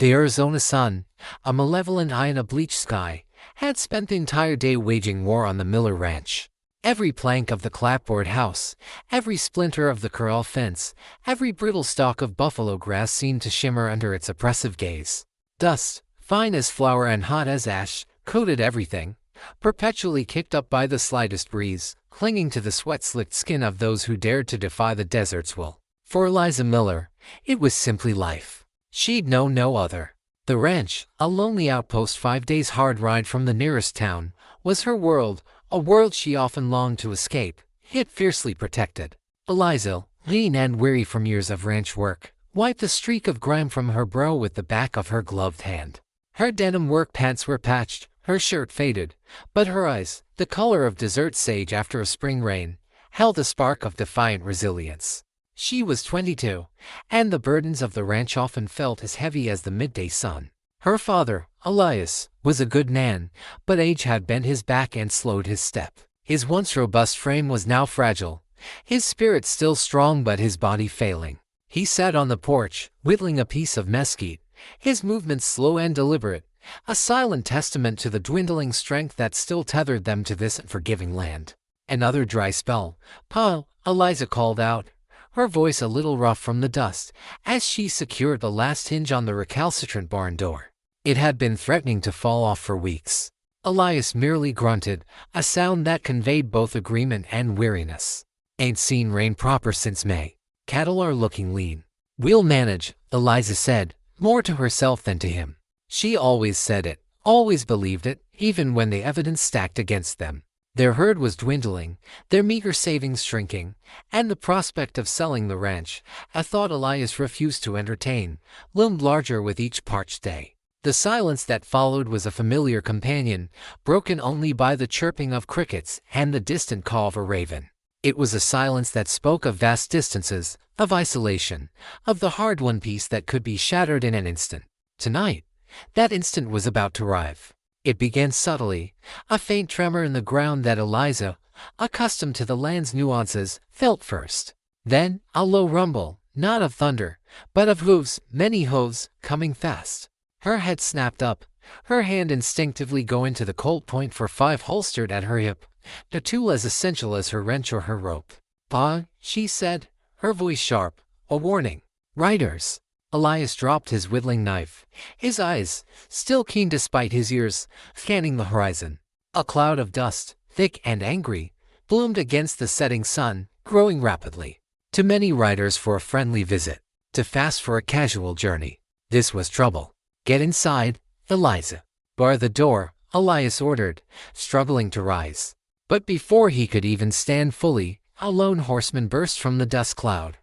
The Arizona sun, a malevolent eye in a bleached sky, had spent the entire day waging war on the Miller Ranch. Every plank of the clapboard house, every splinter of the corral fence, every brittle stalk of buffalo grass seemed to shimmer under its oppressive gaze. Dust, fine as flour and hot as ash, coated everything, perpetually kicked up by the slightest breeze, clinging to the sweat-slicked skin of those who dared to defy the desert's will. For Eliza Miller, it was simply life. She'd known no other. The ranch, a lonely outpost 5 days' hard ride from the nearest town, was her world, a world she often longed to escape, yet fiercely protected. Eliza, lean and weary from years of ranch work, wiped a streak of grime from her brow with the back of her gloved hand. Her denim work pants were patched, her shirt faded, but her eyes, the color of desert sage after a spring rain, held a spark of defiant resilience. She was 22, and the burdens of the ranch often felt as heavy as the midday sun. Her father, Elias, was a good man, but age had bent his back and slowed his step. His once robust frame was now fragile, his spirit still strong but his body failing. He sat on the porch, whittling a piece of mesquite, his movements slow and deliberate, a silent testament to the dwindling strength that still tethered them to this unforgiving land. Another dry spell. "Pa," Eliza called out, her voice a little rough from the dust, as she secured the last hinge on the recalcitrant barn door. It had been threatening to fall off for weeks. Elias merely grunted, a sound that conveyed both agreement and weariness. "Ain't seen rain proper since May. Cattle are looking lean." "We'll manage," Eliza said, more to herself than to him. She always said it, always believed it, even when the evidence stacked against them. Their herd was dwindling, their meager savings shrinking, and the prospect of selling the ranch, a thought Elias refused to entertain, loomed larger with each parched day. The silence that followed was a familiar companion, broken only by the chirping of crickets and the distant call of a raven. It was a silence that spoke of vast distances, of isolation, of the hard-won peace that could be shattered in an instant. Tonight, that instant was about to arrive. It began subtly, a faint tremor in the ground that Eliza, accustomed to the land's nuances, felt first. Then, a low rumble, not of thunder, but of hooves, many hooves, coming fast. Her head snapped up, her hand instinctively going to the Colt point for 5 holstered at her hip, the tool as essential as her wrench or her rope. "Pa," she said, her voice sharp, a warning. "Riders." Elias dropped his whittling knife, his eyes, still keen despite his years, scanning the horizon. A cloud of dust, thick and angry, bloomed against the setting sun, growing rapidly. Too many riders for a friendly visit, too fast for a casual journey. This was trouble. "Get inside, Eliza." "Bar the door," Elias ordered, struggling to rise. But before he could even stand fully, a lone horseman burst from the dust cloud,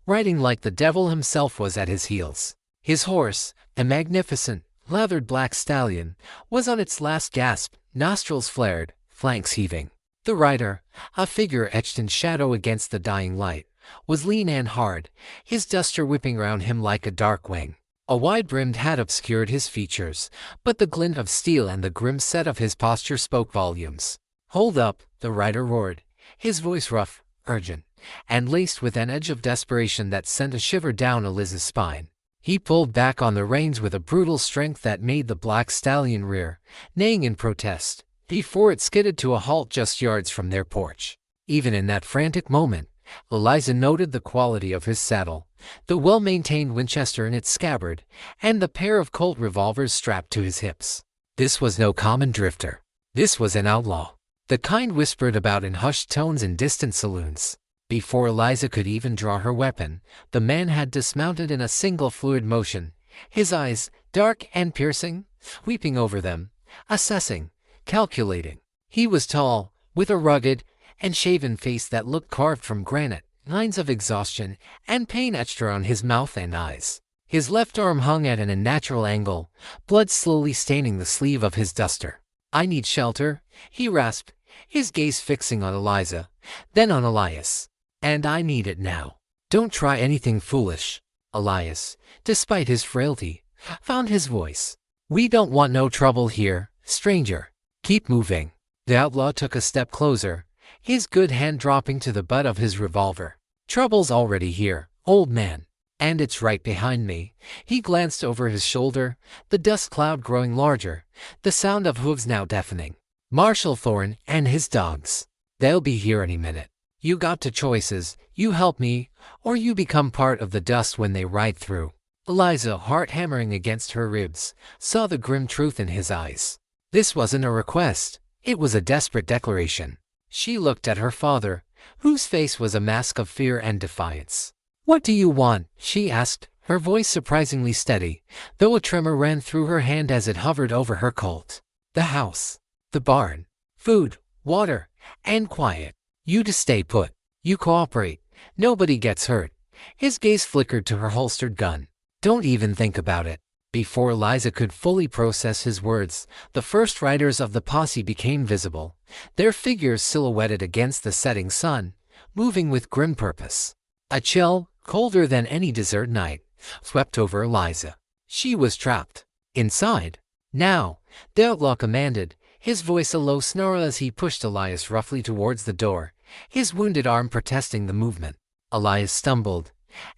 riding like the devil himself was at his heels. His horse, a magnificent, leathered black stallion, was on its last gasp, nostrils flared, flanks heaving. The rider, a figure etched in shadow against the dying light, was lean and hard, his duster whipping round him like a dark wing. A wide-brimmed hat obscured his features, but the glint of steel and the grim set of his posture spoke volumes. "Hold up," the rider roared, his voice rough, urgent, and laced with an edge of desperation that sent a shiver down Eliza's spine. He pulled back on the reins with a brutal strength that made the black stallion rear, neighing in protest, before it skidded to a halt just yards from their porch. Even in that frantic moment, Eliza noted the quality of his saddle, the well-maintained Winchester in its scabbard, and the pair of Colt revolvers strapped to his hips. This was no common drifter. This was an outlaw, the kind whispered about in hushed tones in distant saloons. Before Eliza could even draw her weapon, the man had dismounted in a single fluid motion, his eyes, dark and piercing, sweeping over them, assessing, calculating. He was tall, with a rugged and shaven face that looked carved from granite, lines of exhaustion and pain etched around his mouth and eyes. His left arm hung at an unnatural angle, blood slowly staining the sleeve of his duster. "I need shelter," he rasped, his gaze fixing on Eliza, then on Elias. "And I need it now. Don't try anything foolish." Elias, despite his frailty, found his voice. "We don't want no trouble here, stranger. Keep moving." The outlaw took a step closer, his good hand dropping to the butt of his revolver. "Trouble's already here, old man." And it's right behind me. He glanced over his shoulder, the dust cloud growing larger, the sound of hooves now deafening. Marshall Thorne and his dogs. They'll be here any minute. You got two choices. You help me, or you become part of the dust when they ride through. Eliza, heart hammering against her ribs, saw the grim truth in his eyes. This wasn't a request. It was a desperate declaration. She looked at her father, whose face was a mask of fear and defiance. "What do you want?" she asked, her voice surprisingly steady, though a tremor ran through her hand as it hovered over her colt. "The house. The barn. Food, water, and quiet. You to stay put. You cooperate. Nobody gets hurt." His gaze flickered to her holstered gun. "Don't even think about it." Before Eliza could fully process his words, the first riders of the posse became visible, their figures silhouetted against the setting sun, moving with grim purpose. A chill, colder than any desert night, swept over Eliza. She was trapped. Inside. "Now," the outlaw commanded, his voice a low snarl as he pushed Elias roughly towards the door, his wounded arm protesting the movement. Elias stumbled,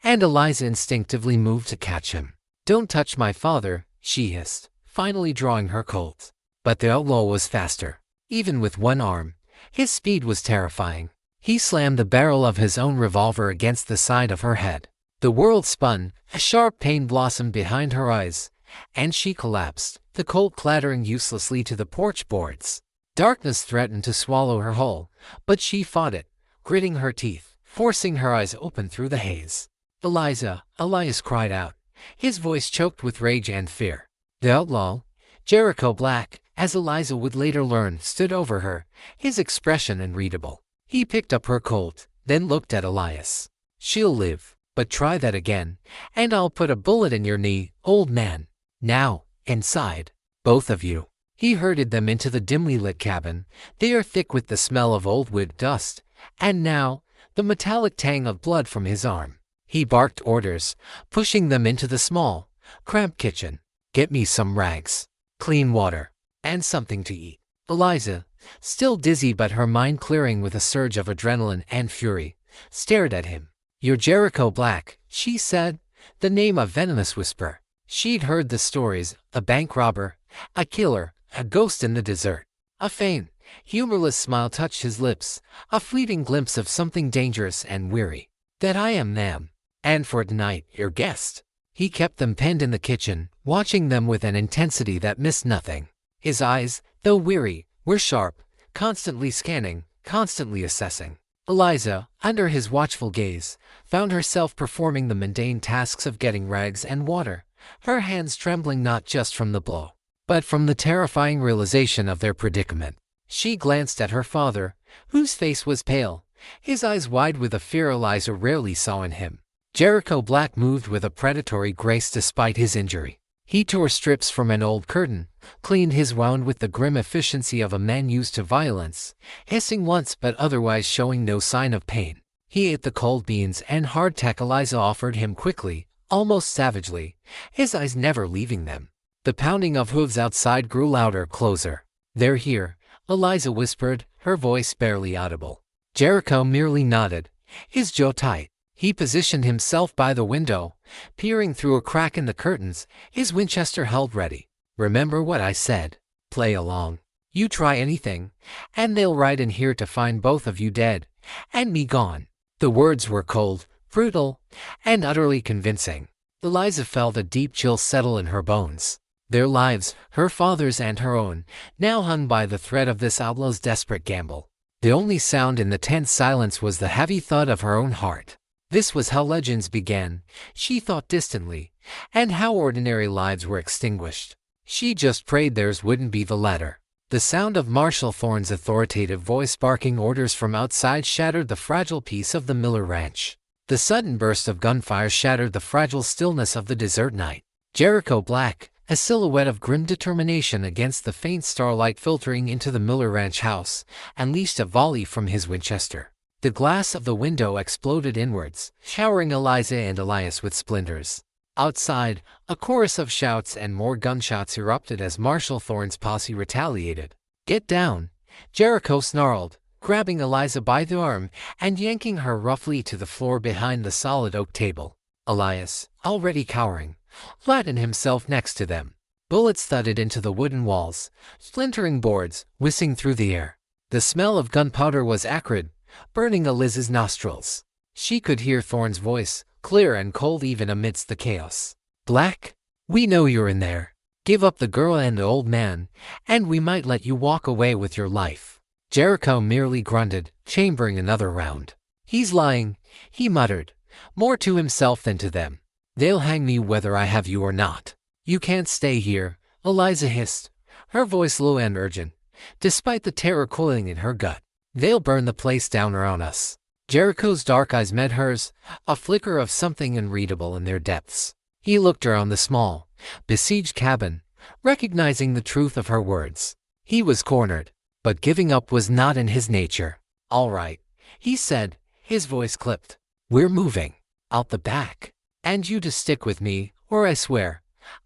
and Eliza instinctively moved to catch him. "Don't touch my father," she hissed, finally drawing her Colt. But the outlaw was faster. Even with one arm, his speed was terrifying. He slammed the barrel of his own revolver against the side of her head. The world spun, a sharp pain blossomed behind her eyes, and she collapsed, the Colt clattering uselessly to the porch boards. Darkness threatened to swallow her whole, but she fought it, gritting her teeth, forcing her eyes open through the haze. "Eliza!" Elias cried out, his voice choked with rage and fear. The outlaw, Jericho Black, as Eliza would later learn, stood over her, his expression unreadable. He picked up her Colt, then looked at Elias. "She'll live, but try that again, and I'll put a bullet in your knee, old man. Now, inside, both of you." He herded them into the dimly lit cabin, the air thick with the smell of old wood dust, and now, the metallic tang of blood from his arm. He barked orders, pushing them into the small, cramped kitchen. "Get me some rags, clean water, and something to eat." Eliza, still dizzy but her mind clearing with a surge of adrenaline and fury, stared at him. "You're Jericho Black," she said, the name a venomous whisper. She'd heard the stories, a bank robber, a killer, a ghost in the desert. A faint, humorless smile touched his lips, a fleeting glimpse of something dangerous and weary. "That I am them. And for tonight, your guest." He kept them penned in the kitchen, watching them with an intensity that missed nothing. His eyes, though weary, were sharp, constantly scanning, constantly assessing. Eliza, under his watchful gaze, found herself performing the mundane tasks of getting rags and water, her hands trembling not just from the blow, but from the terrifying realization of their predicament. She glanced at her father, whose face was pale, his eyes wide with a fear Eliza rarely saw in him. Jericho Black moved with a predatory grace despite his injury. He tore strips from an old curtain, cleaned his wound with the grim efficiency of a man used to violence, hissing once but otherwise showing no sign of pain. He ate the cold beans and hardtack Eliza offered him quickly, almost savagely, his eyes never leaving them. The pounding of hooves outside grew louder, closer. "They're here," Eliza whispered, her voice barely audible. Jericho merely nodded, his jaw tight. He positioned himself by the window, peering through a crack in the curtains, his Winchester held ready. "Remember what I said. Play along. You try anything, and they'll ride in here to find both of you dead, and me gone." The words were cold, brutal, and utterly convincing. Eliza felt a deep chill settle in her bones. Their lives, her father's and her own, now hung by the thread of this outlaw's desperate gamble. The only sound in the tense silence was the heavy thud of her own heart. This was how legends began, she thought distantly, and how ordinary lives were extinguished. She just prayed theirs wouldn't be the latter. The sound of Marshall Thorne's authoritative voice barking orders from outside shattered the fragile peace of the Miller Ranch. The sudden burst of gunfire shattered the fragile stillness of the desert night. Jericho Black, a silhouette of grim determination against the faint starlight filtering into the Miller Ranch house, unleashed a volley from his Winchester. The glass of the window exploded inwards, showering Eliza and Elias with splinters. Outside, a chorus of shouts and more gunshots erupted as Marshall Thorne's posse retaliated. "Get down!" Jericho snarled, grabbing Eliza by the arm and yanking her roughly to the floor behind the solid oak table. Elias, already cowering, flattened himself next to them. Bullets thudded into the wooden walls, splintering boards, whizzing through the air. The smell of gunpowder was acrid, burning Eliz's nostrils. She could hear Thorn's voice, clear and cold even amidst the chaos. "Black, we know you're in there. Give up the girl and the old man, and we might let you walk away with your life." Jericho merely grunted, chambering another round. "He's lying," he muttered, more to himself than to them. "They'll hang me whether I have you or not." "You can't stay here," Eliza hissed, her voice low and urgent, despite the terror coiling in her gut. "They'll burn the place down around us." Jericho's dark eyes met hers, a flicker of something unreadable in their depths. He looked around the small, besieged cabin, recognizing the truth of her words. He was cornered, but giving up was not in his nature. "All right," he said, his voice clipped. "We're moving. Out the back. And you to stick with me, or I swear,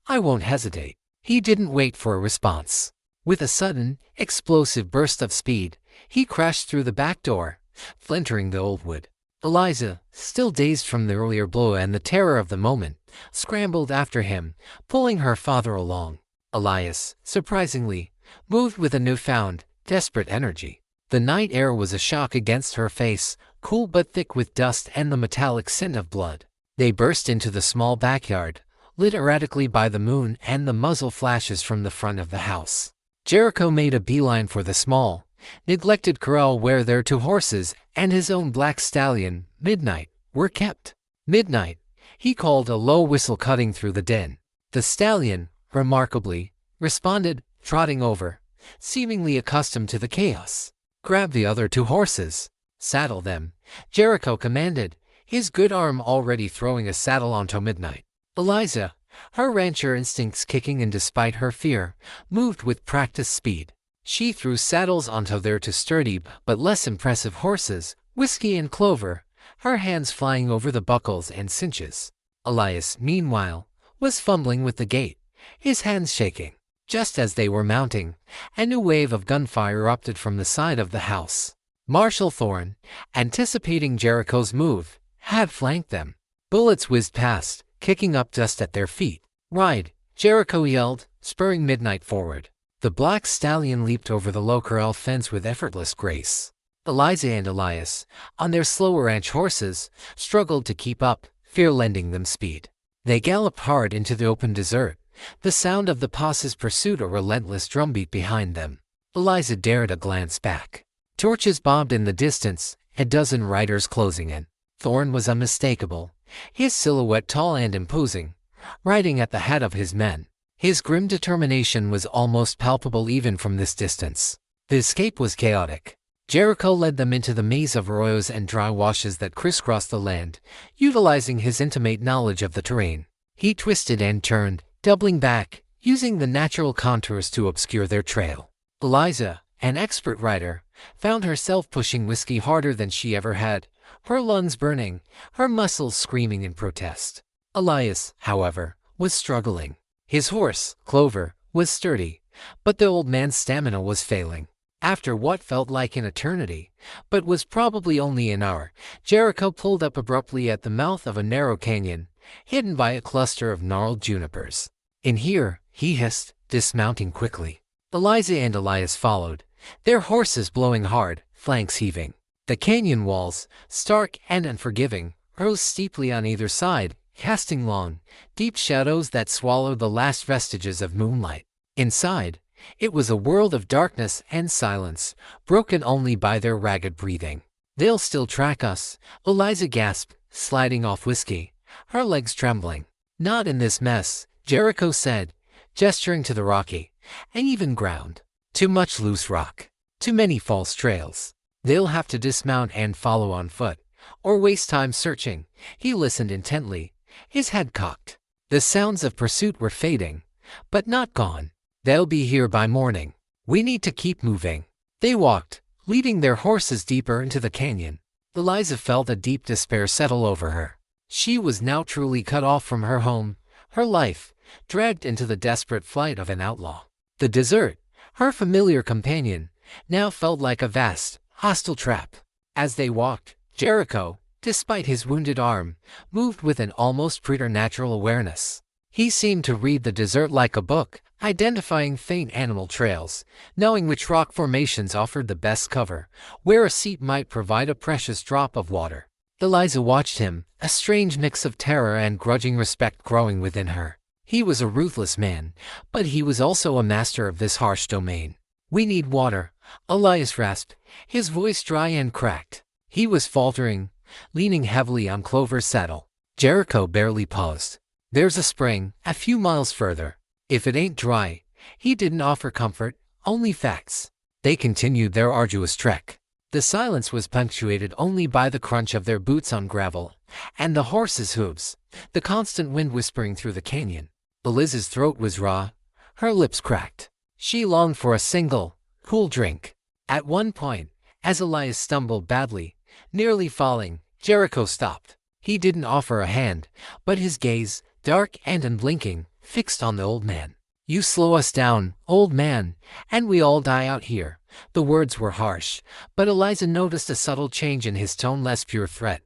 I won't hesitate." He didn't wait for a response. With a sudden, explosive burst of speed, he crashed through the back door, splintering the old wood. Eliza, still dazed from the earlier blow and the terror of the moment, scrambled after him, pulling her father along. Elias, surprisingly, moved with a newfound, desperate energy. The night air was a shock against her face, cool but thick with dust and the metallic scent of blood. They burst into the small backyard, lit erratically by the moon and the muzzle flashes from the front of the house. Jericho made a beeline for the small, neglected corral where their 2 horses and his own black stallion, Midnight, were kept. "Midnight," he called, a low whistle cutting through the din. The stallion, remarkably, responded, trotting over, seemingly accustomed to the chaos. "Grab the other 2 horses. Saddle them," Jericho commanded, his good arm already throwing a saddle onto Midnight. Eliza, her rancher instincts kicking in despite her fear, moved with practiced speed. She threw saddles onto their 2 sturdy but less impressive horses, Whiskey and Clover, her hands flying over the buckles and cinches. Elias, meanwhile, was fumbling with the gate, his hands shaking. Just as they were mounting, a new wave of gunfire erupted from the side of the house. Marshal Thorne, anticipating Jericho's move, had flanked them. Bullets whizzed past, kicking up dust at their feet. "Ride!" Jericho yelled, spurring Midnight forward. The black stallion leaped over the low corral fence with effortless grace. Eliza and Elias, on their slower ranch horses, struggled to keep up, fear lending them speed. They galloped hard into the open desert, the sound of the posse's pursuit a relentless drumbeat behind them. Eliza dared a glance back. Torches bobbed in the distance, a dozen riders closing in. Thorne was unmistakable, his silhouette tall and imposing, riding at the head of his men. His grim determination was almost palpable even from this distance. The escape was chaotic. Jericho led them into the maze of arroyos and dry washes that crisscrossed the land, utilizing his intimate knowledge of the terrain. He twisted and turned, doubling back, using the natural contours to obscure their trail. Eliza, an expert rider, found herself pushing Whiskey harder than she ever had, her lungs burning, her muscles screaming in protest. Elias, however, was struggling. His horse, Clover, was sturdy, but the old man's stamina was failing. After what felt like an eternity, but was probably only an hour, Jericho pulled up abruptly at the mouth of a narrow canyon, hidden by a cluster of gnarled junipers. "In here," he hissed, dismounting quickly. Eliza and Elias followed, their horses blowing hard, flanks heaving. The canyon walls, stark and unforgiving, rose steeply on either side, casting long, deep shadows that swallowed the last vestiges of moonlight. Inside, it was a world of darkness and silence, broken only by their ragged breathing. "They'll still track us," Eliza gasped, sliding off Whiskey, her legs trembling. "Not in this mess," Jericho said, gesturing to the rocky, uneven ground. "Too much loose rock. Too many false trails. They'll have to dismount and follow on foot, or waste time searching." He listened intently, his head cocked. The sounds of pursuit were fading, but not gone. "They'll be here by morning. We need to keep moving." They walked, leading their horses deeper into the canyon. Eliza felt a deep despair settle over her. She was now truly cut off from her home, her life, dragged into the desperate flight of an outlaw. The desert, her familiar companion, now felt like a vast, hostile trap. As they walked, Jericho, despite his wounded arm, moved with an almost preternatural awareness. He seemed to read the desert like a book, identifying faint animal trails, knowing which rock formations offered the best cover, where a seat might provide a precious drop of water. Eliza watched him, a strange mix of terror and grudging respect growing within her. He was a ruthless man, but he was also a master of this harsh domain. "We need water," Elias rasped, his voice dry and cracked. He was faltering, leaning heavily on Clover's saddle. Jericho barely paused. "There's a spring, a few miles further. If it ain't dry." He didn't offer comfort, only facts. They continued their arduous trek. The silence was punctuated only by the crunch of their boots on gravel, and the horses' hooves, the constant wind whispering through the canyon. Eliza's throat was raw, her lips cracked. She longed for a single, cool drink. At one point, as Elias stumbled badly, nearly falling, Jericho stopped. He didn't offer a hand, but his gaze, dark and unblinking, fixed on the old man. "You slow us down, old man, and we all die out here." The words were harsh, but Eliza noticed a subtle change in his tone, less pure threat,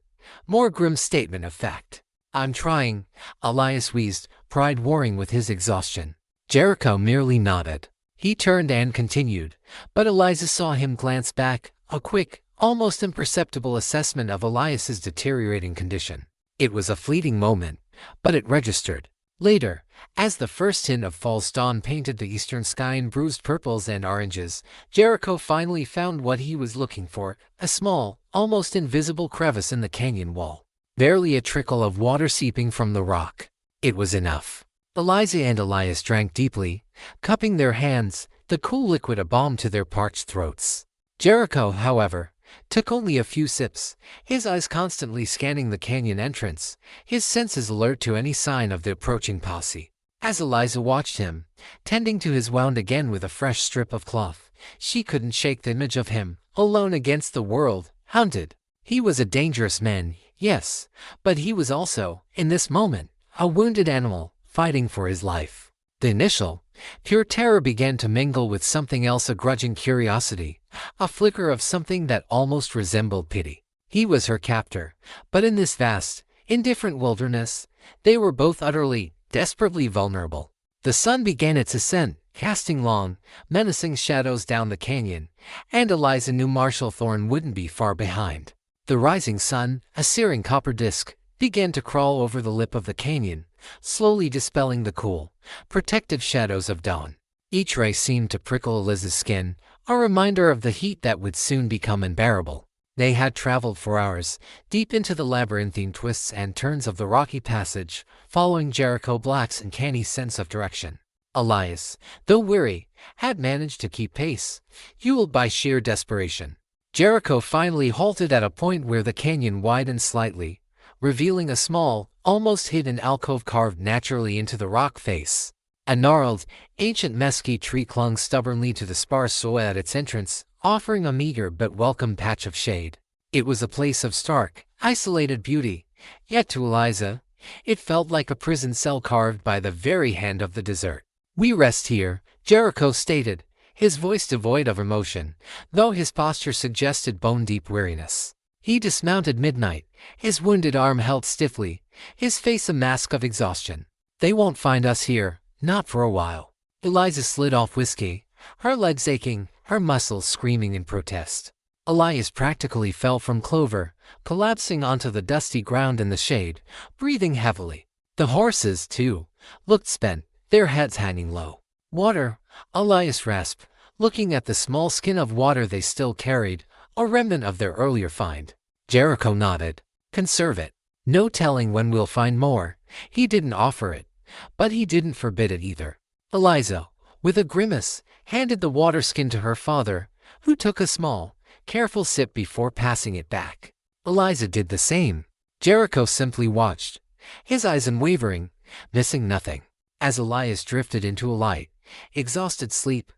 more grim statement of fact. "I'm trying," Elias wheezed, pride warring with his exhaustion. Jericho merely nodded. He turned and continued, but Eliza saw him glance back, a quick, almost imperceptible assessment of Elias's deteriorating condition. It was a fleeting moment, but it registered. Later, as the first hint of false dawn painted the eastern sky in bruised purples and oranges, Jericho finally found what he was looking for, a small, almost invisible crevice in the canyon wall. Barely a trickle of water seeping from the rock. It was enough. Eliza and Elias drank deeply, cupping their hands, the cool liquid a balm to their parched throats. Jericho, however, took only a few sips, his eyes constantly scanning the canyon entrance, his senses alert to any sign of the approaching posse. As Eliza watched him, tending to his wound again with a fresh strip of cloth, she couldn't shake the image of him, alone against the world, hunted. He was a dangerous man, yes, but he was also, in this moment, a wounded animal, fighting for his life. The initial, pure terror began to mingle with something else, a grudging curiosity, a flicker of something that almost resembled pity. He was her captor, but in this vast, indifferent wilderness, they were both utterly, desperately vulnerable. The sun began its ascent, casting long, menacing shadows down the canyon, and Eliza knew Marshall Thorne wouldn't be far behind. The rising sun, a searing copper disk, began to crawl over the lip of the canyon, slowly dispelling the cool, protective shadows of dawn. Each ray seemed to prickle Eliza's skin, a reminder of the heat that would soon become unbearable. They had traveled for hours, deep into the labyrinthine twists and turns of the rocky passage, following Jericho Black's uncanny sense of direction. Elias, though weary, had managed to keep pace, fueled by sheer desperation. Jericho finally halted at a point where the canyon widened slightly, revealing a small, almost hidden alcove carved naturally into the rock face. A gnarled, ancient mesquite tree clung stubbornly to the sparse soil at its entrance, offering a meager but welcome patch of shade. It was a place of stark, isolated beauty, yet to Eliza, it felt like a prison cell carved by the very hand of the desert. "We rest here," Jericho stated, his voice devoid of emotion, though his posture suggested bone-deep weariness. He dismounted midnight, his wounded arm held stiffly, his face a mask of exhaustion. "They won't find us here, not for a while." Eliza slid off whiskey, her legs aching, her muscles screaming in protest. Elias practically fell from Clover, collapsing onto the dusty ground in the shade, breathing heavily. The horses, too, looked spent, their heads hanging low. "Water," Elias rasped, looking at the small skin of water they still carried, a remnant of their earlier find. Jericho nodded. "Conserve it. No telling when we'll find more." He didn't offer it, but he didn't forbid it either. Eliza, with a grimace, handed the water skin to her father, who took a small, careful sip before passing it back. Eliza did the same. Jericho simply watched, his eyes unwavering, missing nothing. As Elias drifted into a light, exhausted sleep,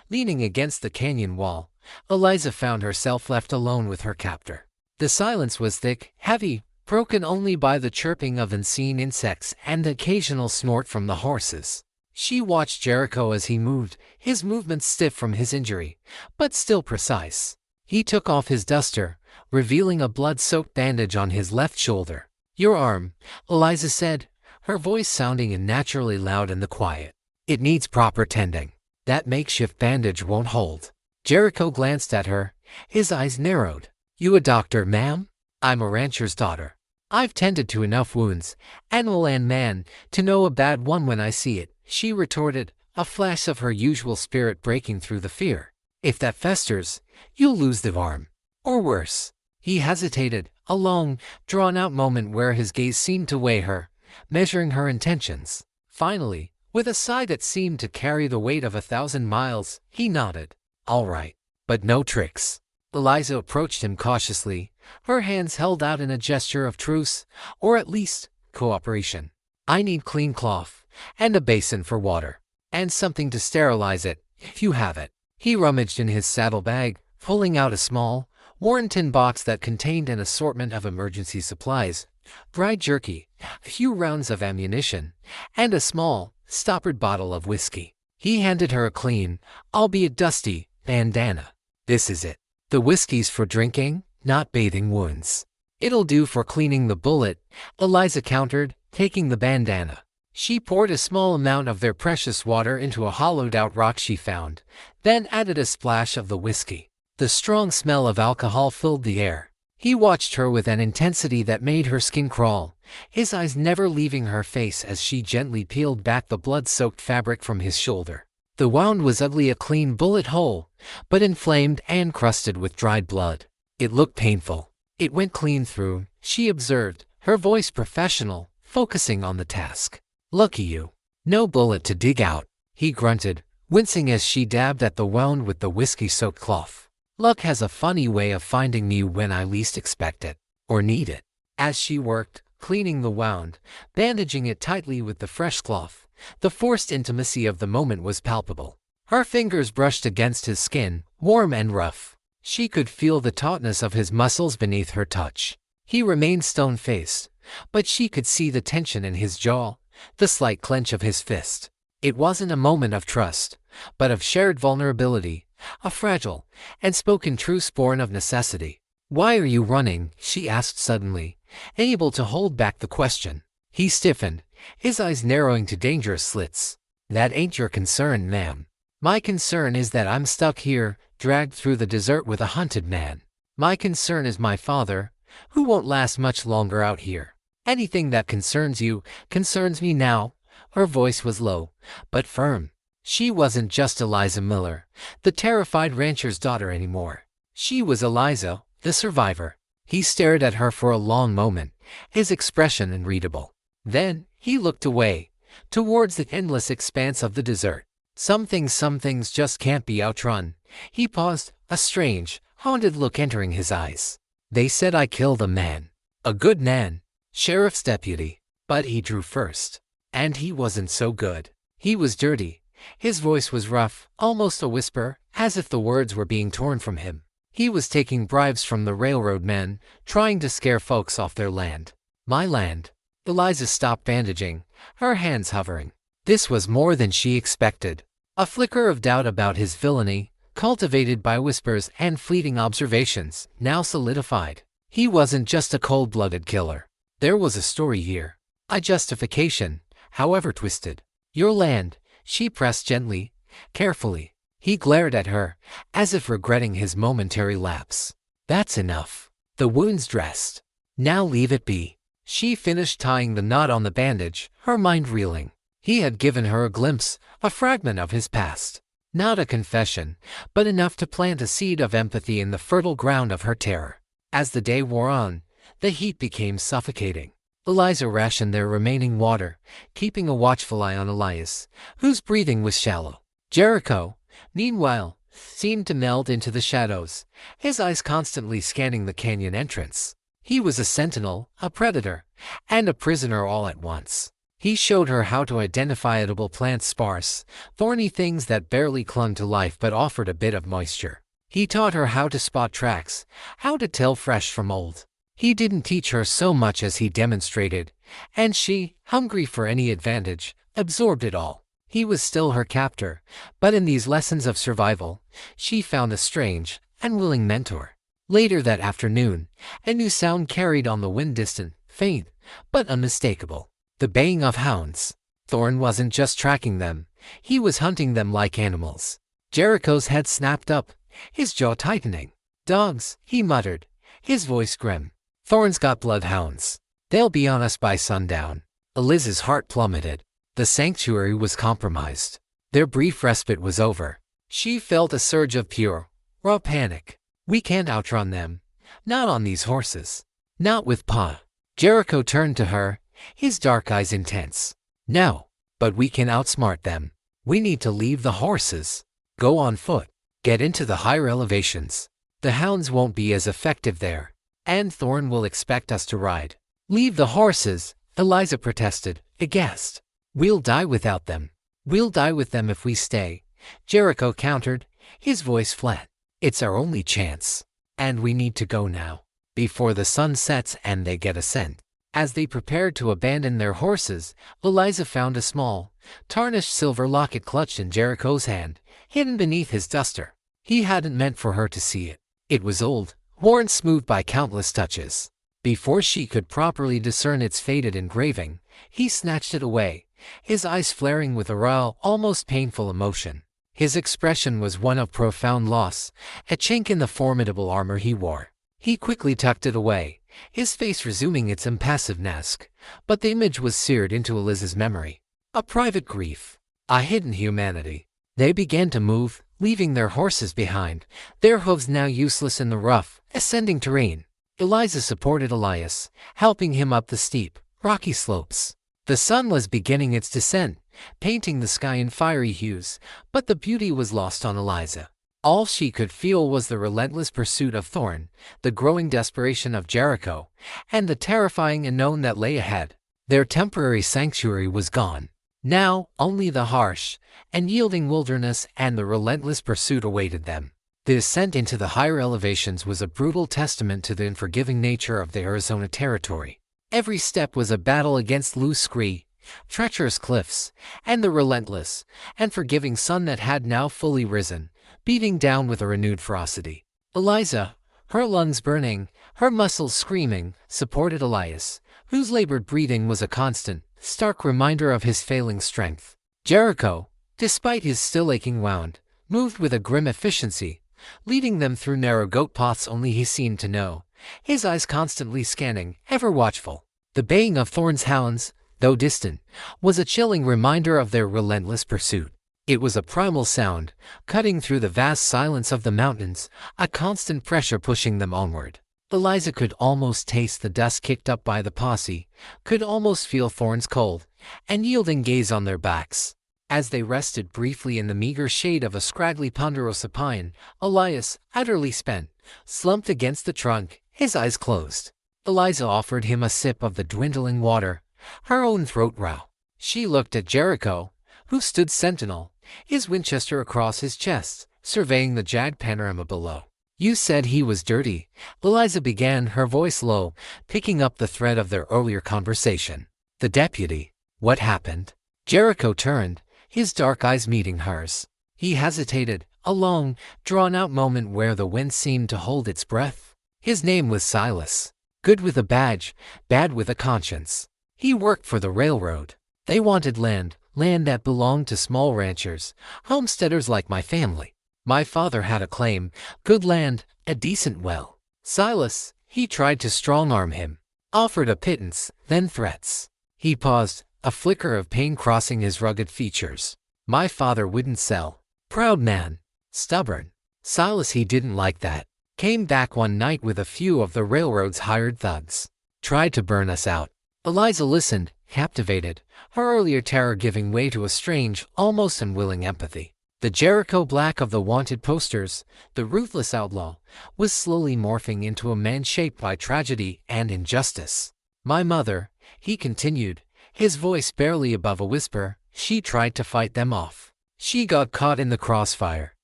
leaning against the canyon wall, Eliza found herself left alone with her captor. The silence was thick, heavy, broken only by the chirping of unseen insects and the occasional snort from the horses. She watched Jericho as he moved, his movements stiff from his injury, but still precise. He took off his duster, revealing a blood-soaked bandage on his left shoulder. "Your arm," Eliza said, her voice sounding unnaturally loud in the quiet. "It needs proper tending. That makeshift bandage won't hold." Jericho glanced at her, his eyes narrowed. "You a doctor, ma'am?" "I'm a rancher's daughter. I've tended to enough wounds, animal and man, to know a bad one when I see it," she retorted, a flash of her usual spirit breaking through the fear. "If that festers, you'll lose the arm. Or worse." He hesitated, a long, drawn-out moment where his gaze seemed to weigh her, measuring her intentions. Finally, with a sigh that seemed to carry the weight of 1,000 miles, he nodded. "All right, but no tricks." Eliza approached him cautiously, her hands held out in a gesture of truce, or at least, cooperation. "I need clean cloth, and a basin for water, and something to sterilize it, if you have it." He rummaged in his saddlebag, pulling out a small, worn tin box that contained an assortment of emergency supplies, dried jerky, a few rounds of ammunition, and a small, stoppered bottle of whiskey. He handed her a clean, albeit dusty, bandana. "This is it. The whiskey's for drinking, not bathing wounds." "It'll do for cleaning the bullet," Eliza countered, taking the bandana. She poured a small amount of their precious water into a hollowed-out rock she found, then added a splash of the whiskey. The strong smell of alcohol filled the air. He watched her with an intensity that made her skin crawl, his eyes never leaving her face as she gently peeled back the blood-soaked fabric from his shoulder. The wound was ugly, a clean bullet hole, but inflamed and crusted with dried blood. It looked painful. "It went clean through," she observed, her voice professional, focusing on the task. "Lucky you. No bullet to dig out," he grunted, wincing as she dabbed at the wound with the whiskey-soaked cloth. "Luck has a funny way of finding me when I least expect it, or need it." As she worked, cleaning the wound, bandaging it tightly with the fresh cloth, the forced intimacy of the moment was palpable. Her fingers brushed against his skin, warm and rough. She could feel the tautness of his muscles beneath her touch. He remained stone-faced, but she could see the tension in his jaw, the slight clench of his fist. It wasn't a moment of trust, but of shared vulnerability, a fragile and spoken truce born of necessity. "Why are you running?" she asked suddenly, unable to hold back the question. He stiffened, his eyes narrowing to dangerous slits. "That ain't your concern, ma'am. My concern is that I'm stuck here, dragged through the desert with a hunted man. My concern is my father, who won't last much longer out here. Anything that concerns you concerns me now." Her voice was low, but firm. She wasn't just Eliza Miller, the terrified rancher's daughter anymore. She was Eliza, the survivor. He stared at her for a long moment, his expression unreadable. Then, he looked away, towards the endless expanse of the desert. Some things just can't be outrun." He paused, a strange, haunted look entering his eyes. "They said I killed a man. A good man. Sheriff's deputy. But he drew first. And he wasn't so good. He was dirty." His voice was rough, almost a whisper, as if the words were being torn from him. "He was taking bribes from the railroad men, trying to scare folks off their land." "My land?" Eliza stopped bandaging, her hands hovering. This was more than she expected. A flicker of doubt about his villainy, cultivated by whispers and fleeting observations, now solidified. He wasn't just a cold-blooded killer. There was a story here. A justification, however twisted. "Your land," she pressed gently, carefully. He glared at her, as if regretting his momentary lapse. "That's enough. The wound's dressed. Now leave it be." She finished tying the knot on the bandage, her mind reeling. He had given her a glimpse, a fragment of his past. Not a confession, but enough to plant a seed of empathy in the fertile ground of her terror. As the day wore on, the heat became suffocating. Eliza rationed their remaining water, keeping a watchful eye on Elias, whose breathing was shallow. Jericho, meanwhile, seemed to meld into the shadows, his eyes constantly scanning the canyon entrance. He was a sentinel, a predator, and a prisoner all at once. He showed her how to identify edible plants, sparse, thorny things that barely clung to life but offered a bit of moisture. He taught her how to spot tracks, how to tell fresh from old. He didn't teach her so much as he demonstrated, and she, hungry for any advantage, absorbed it all. He was still her captor, but in these lessons of survival, she found a strange, unwilling mentor. Later that afternoon, a new sound carried on the wind, distant, faint, but unmistakable. The baying of hounds. Thorn wasn't just tracking them, he was hunting them like animals. Jericho's head snapped up, his jaw tightening. "Dogs," he muttered, his voice grim. "Thorn's got bloodhounds. They'll be on us by sundown." Eliz's heart plummeted. The sanctuary was compromised. Their brief respite was over. She felt a surge of pure, raw panic. "We can't outrun them. Not on these horses. Not with Pa." Jericho turned to her, his dark eyes intense. "No, but we can outsmart them. We need to leave the horses. Go on foot. Get into the higher elevations. The hounds won't be as effective there, and Thorn will expect us to ride." "Leave the horses," Eliza protested, aghast. "We'll die without them. We'll die with them if we stay," Jericho countered, his voice flat. "It's our only chance. And we need to go now, before the sun sets and they get a scent." As they prepared to abandon their horses, Eliza found a small, tarnished silver locket clutched in Jericho's hand, hidden beneath his duster. He hadn't meant for her to see it. It was old, worn smooth by countless touches. Before she could properly discern its faded engraving, he snatched it away, his eyes flaring with a raw, almost painful emotion. His expression was one of profound loss, a chink in the formidable armor he wore. He quickly tucked it away, his face resuming its impassive mask, but the image was seared into Eliz's memory. A private grief, a hidden humanity. They began to move, leaving their horses behind, their hooves now useless in the rough, ascending terrain. Eliza supported Elias, helping him up the steep, rocky slopes. The sun was beginning its descent, painting the sky in fiery hues, but the beauty was lost on Eliza. All she could feel was the relentless pursuit of Thorn, the growing desperation of Jericho, and the terrifying unknown that lay ahead. Their temporary sanctuary was gone. Now, only the harsh and yielding wilderness and the relentless pursuit awaited them. The ascent into the higher elevations was a brutal testament to the unforgiving nature of the Arizona territory. Every step was a battle against loose scree, treacherous cliffs, and the relentless and forgiving sun that had now fully risen, beating down with a renewed ferocity. Eliza, her lungs burning, her muscles screaming, supported Elias, whose labored breathing was a constant, stark reminder of his failing strength. Jericho, despite his still aching wound, moved with a grim efficiency, leading them through narrow goat paths only he seemed to know, his eyes constantly scanning, ever watchful. The baying of Thorn's hounds, though distant, was a chilling reminder of their relentless pursuit. It was a primal sound, cutting through the vast silence of the mountains, a constant pressure pushing them onward. Eliza could almost taste the dust kicked up by the posse, could almost feel Thorn's cold and yielding gaze on their backs. As they rested briefly in the meager shade of a scraggly ponderosa pine, Elias, utterly spent, slumped against the trunk, his eyes closed. Eliza offered him a sip of the dwindling water, her own throat raw. She looked at Jericho, who stood sentinel, his Winchester across his chest, surveying the jagged panorama below. "You said he was dirty," Eliza began, her voice low, picking up the thread of their earlier conversation. "The deputy. What happened?" Jericho turned, his dark eyes meeting hers. He hesitated, a long, drawn-out moment where the wind seemed to hold its breath. His name was Silas. Good with a badge, bad with a conscience. He worked for the railroad. They wanted land that belonged to small ranchers, homesteaders like my family. My father had a claim, good land, a decent well. Silas, he tried to strong-arm him, offered a pittance, then threats. He paused, a flicker of pain crossing his rugged features. My father wouldn't sell. Proud man. Stubborn. Silas, he didn't like that. Came back one night with a few of the railroad's hired thugs. Tried to burn us out. Eliza listened, captivated, her earlier terror giving way to a strange, almost unwilling empathy. The Jericho Black of the wanted posters, the ruthless outlaw, was slowly morphing into a man shaped by tragedy and injustice. My mother, he continued, his voice barely above a whisper, she tried to fight them off. She got caught in the crossfire.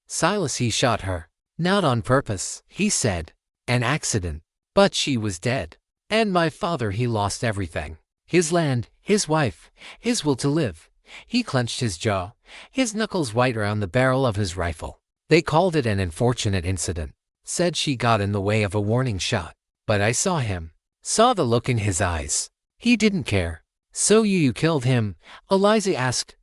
Silas, he shot her. Not on purpose, he said. An accident. But she was dead. And my father, he lost everything. His land, his wife, his will to live. He clenched his jaw, his knuckles white around the barrel of his rifle. They called it an unfortunate incident. said she got in the way of a warning shot. But I saw him. Saw the look in his eyes. He didn't care. So you killed him? Eliza asked,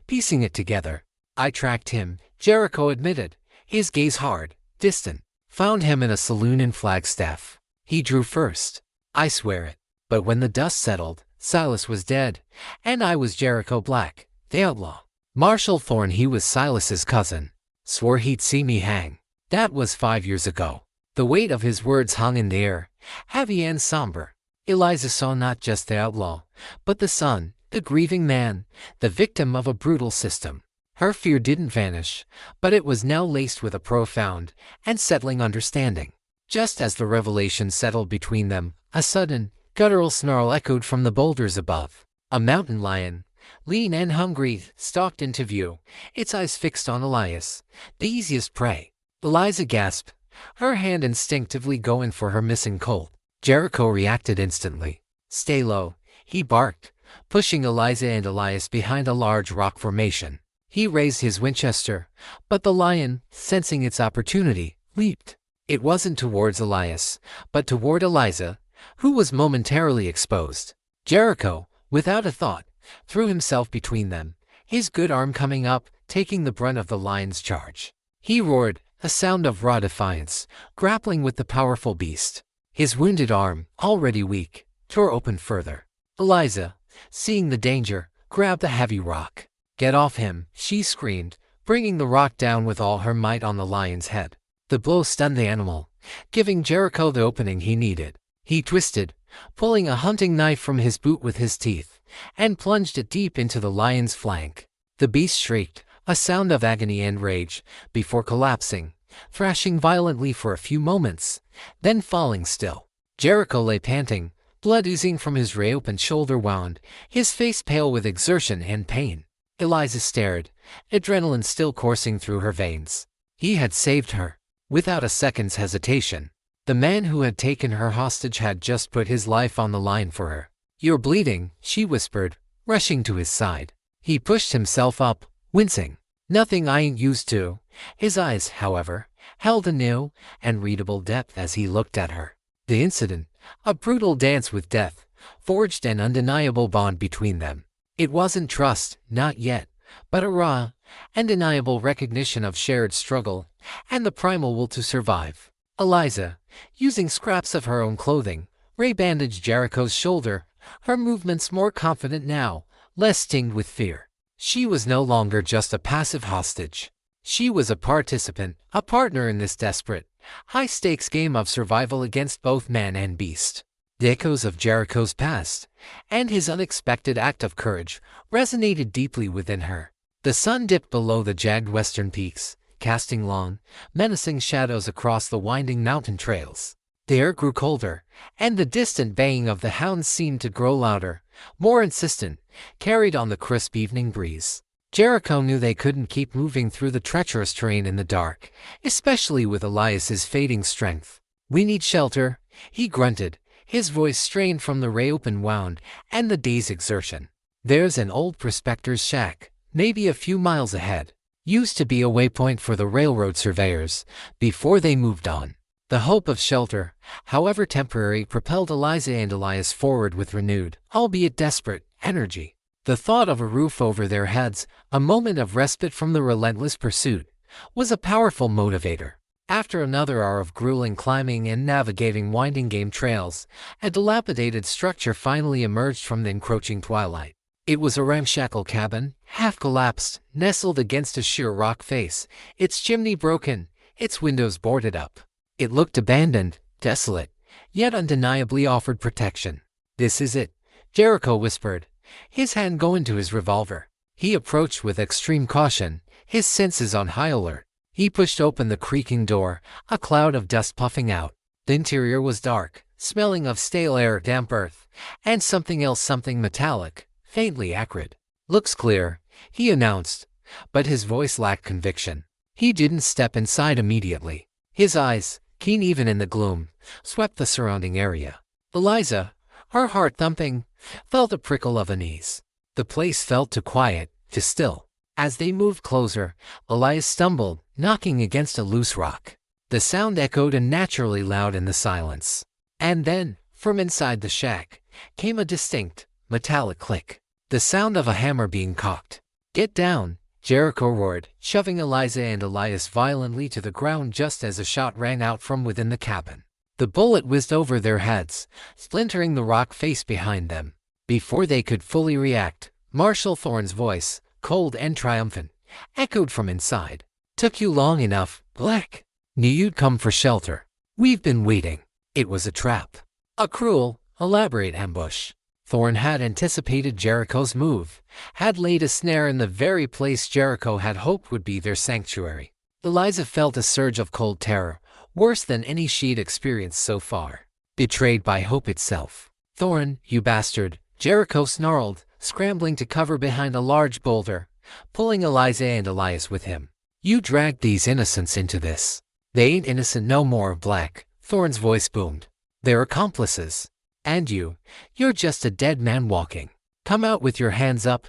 piecing it together. I tracked him, Jericho admitted, his gaze hard, distant. Found him in a saloon in Flagstaff. He drew first. I swear it. But when the dust settled, Silas was dead, and I was Jericho Black, the outlaw. Marshall Thorne, he was Silas's cousin. Swore he'd see me hang. That was 5 years ago. The weight of his words hung in the air, heavy and somber. Eliza saw not just the outlaw, but the son, the grieving man, the victim of a brutal system. Her fear didn't vanish, but it was now laced with a profound and settling understanding. Just as the revelation settled between them, a sudden, guttural snarl echoed from the boulders above. A mountain lion, lean and hungry, stalked into view, its eyes fixed on Elias, the easiest prey. Eliza gasped, her hand instinctively going for her missing colt. Jericho reacted instantly. Stay low, he barked, pushing Eliza and Elias behind a large rock formation. He raised his Winchester, but the lion, sensing its opportunity, leaped. It wasn't towards Elias, but toward Eliza, who was momentarily exposed. Jericho, without a thought, threw himself between them, his good arm coming up, taking the brunt of the lion's charge. He roared, a sound of raw defiance, grappling with the powerful beast. His wounded arm, already weak, tore open further. Eliza, seeing the danger, grabbed the heavy rock. Get off him, she screamed, bringing the rock down with all her might on the lion's head. The blow stunned the animal, giving Jericho the opening he needed. He twisted, pulling a hunting knife from his boot with his teeth, and plunged it deep into the lion's flank. The beast shrieked, a sound of agony and rage, before collapsing, thrashing violently for a few moments, then falling still. Jericho lay panting, blood oozing from his reopened shoulder wound, his face pale with exertion and pain. Eliza stared, adrenaline still coursing through her veins. He had saved her. Without a second's hesitation. The man who had taken her hostage had just put his life on the line for her. You're bleeding, she whispered, rushing to his side. He pushed himself up, wincing. Nothing I ain't used to. His eyes, however, held a new and readable depth as he looked at her. The incident, a brutal dance with death, forged an undeniable bond between them. It wasn't trust, not yet, but a raw, undeniable recognition of shared struggle and the primal will to survive. Eliza, using scraps of her own clothing, re-bandaged Jericho's shoulder, her movements more confident now, less tinged with fear. She was no longer just a passive hostage. She was a participant, a partner in this desperate, high-stakes game of survival against both man and beast. The echoes of Jericho's past, and his unexpected act of courage, resonated deeply within her. The sun dipped below the jagged western peaks, casting long, menacing shadows across the winding mountain trails. The air grew colder, and the distant baying of the hounds seemed to grow louder, more insistent, carried on the crisp evening breeze. Jericho knew they couldn't keep moving through the treacherous terrain in the dark, especially with Elias's fading strength. We need shelter, he grunted, his voice strained from the reopened wound and the day's exertion. There's an old prospector's shack, maybe a few miles ahead. Used to be a waypoint for the railroad surveyors, before they moved on. The hope of shelter, however temporary, propelled Eliza and Elias forward with renewed, albeit desperate, energy. The thought of a roof over their heads, a moment of respite from the relentless pursuit, was a powerful motivator. After another hour of grueling climbing and navigating winding game trails, a dilapidated structure finally emerged from the encroaching twilight. It was a ramshackle cabin, half-collapsed, nestled against a sheer rock face, its chimney broken, its windows boarded up. It looked abandoned, desolate, yet undeniably offered protection. This is it, Jericho whispered, his hand going to his revolver. He approached with extreme caution, his senses on high alert. He pushed open the creaking door, a cloud of dust puffing out. The interior was dark, smelling of stale air, damp earth, and something else, something metallic, faintly acrid. Looks clear, he announced, but his voice lacked conviction. He didn't step inside immediately. His eyes, keen even in the gloom, swept the surrounding area. Eliza, her heart thumping, felt a prickle of unease. The place felt too quiet, too still. As they moved closer, Elias stumbled, knocking against a loose rock. The sound echoed unnaturally loud in the silence. And then, from inside the shack, came a distinct, metallic click. The sound of a hammer being cocked. "Get down," Jericho roared, shoving Eliza and Elias violently to the ground just as a shot rang out from within the cabin. The bullet whizzed over their heads, splintering the rock face behind them. Before they could fully react, Marshal Thorne's voice, cold and triumphant, echoed from inside. "Took you long enough, Black. Knew you'd come for shelter. We've been waiting." It was a trap. A cruel, elaborate ambush. Thorne had anticipated Jericho's move, had laid a snare in the very place Jericho had hoped would be their sanctuary. Eliza felt a surge of cold terror, worse than any she'd experienced so far. Betrayed by hope itself. "Thorne, you bastard," Jericho snarled, scrambling to cover behind a large boulder, pulling Eliza and Elias with him. "You dragged these innocents into this. They ain't innocent no more, Black," Thorne's voice boomed. "They're accomplices. And you're just a dead man walking. Come out with your hands up,